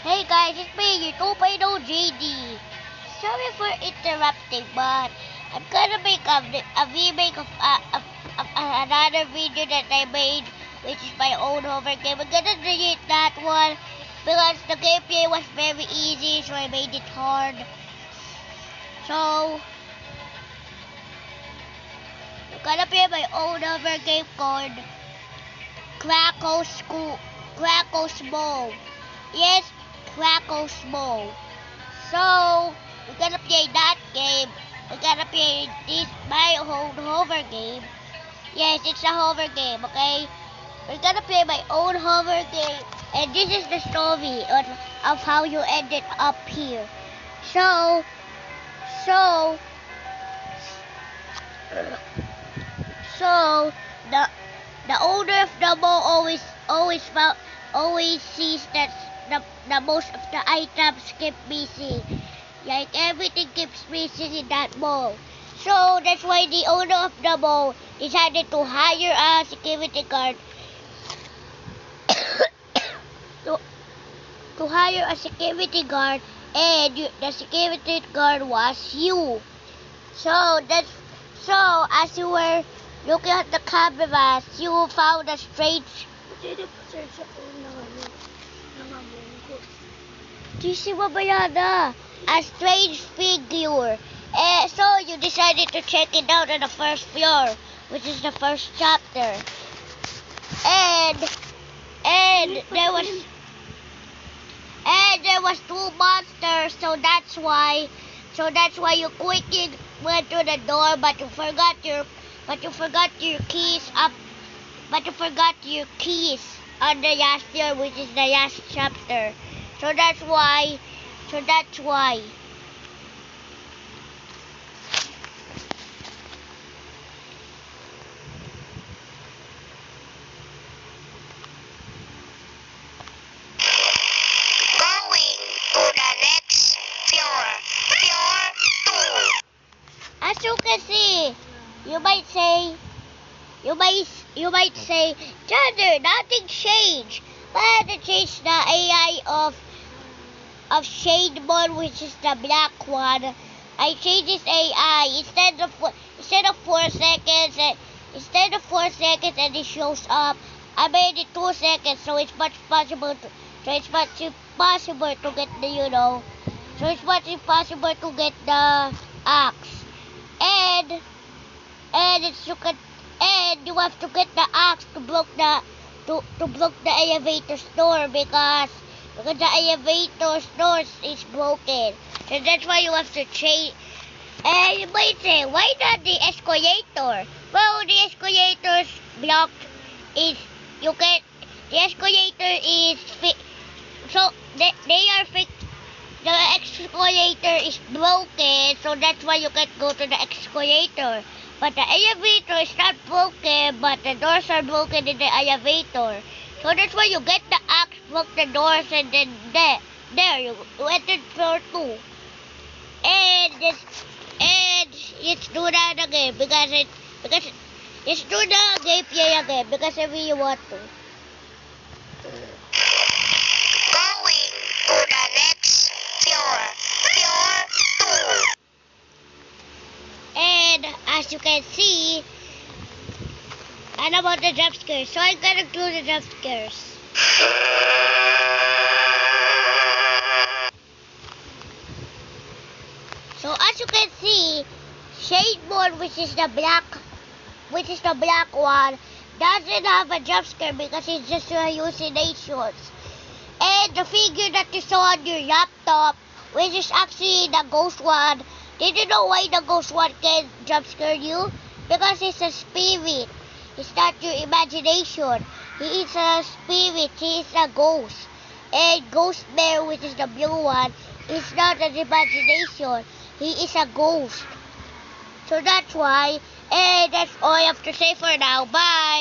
Hey guys, it's me, your 2.0 JD. Sorry for interrupting, but I'm gonna make a remake of another video that I made, which is my own hover game. I'm gonna delete that one because the gameplay was very easy, so I made it hard. So, I'm gonna play my own hover game called Crackle's Bowl. Yes, Crackle's Bowl. So, we're gonna play that game. We're gonna play this, my own hover game. Yes, it's a hover game, okay? We're gonna play my own hover game. And this is the story of how you ended up here. So, so, so, the owner of the mall always sees that the most of the items keep missing. Like everything keeps missing in that mall. So that's why the owner of the mall decided to hire a security guard to hire a security guard, and the security guard was you. So as you were looking at the cameras, you found a strange. Tisi Babayana, a strange figure. So you decided to check it out on the first floor, which is the first chapter. And there was two monsters, so that's why you quickly went to the door, but you forgot your keys on the last floor, which is the last chapter. So that's why. Going to the next floor. Floor 2. As you can see, you might say, Thunder, nothing changed. But they changed the AI of Shadeball, which is the black one. I changed his AI instead of 4 seconds. And it shows up. I made it 2 seconds, so it's much possible to get the axe. And you have to get the axe to block the elevator's door, because the elevator's door is broken. So that's why you have to change. And you might say, why not the escalator? Well, the escalator's blocked is the escalator is so they are fixed. The escalator is broken, so that's why you can't go to the escalator. But the elevator is not broken, but the doors are broken in the elevator. So that's why you get the axe, block the doors, and then there you enter floor 2. And let's do that again because let's do the gameplay again because I really want to. Going to the next floor. Floor 2. And as you can see, and about the jump scares, so I'm gonna do the jump scares. So as you can see, Shadeball, which is the black one, doesn't have a jump scare because it's just hallucinations. And the figure that you saw on your laptop, which is actually the ghost one, did you know why the ghost one can jump scare you? Because it's a spirit. It's not your imagination. He is a spirit. He is a ghost. And Ghost Bear, which is the blue one, is not an imagination. He is a ghost. So that's why. And that's all I have to say for now. Bye.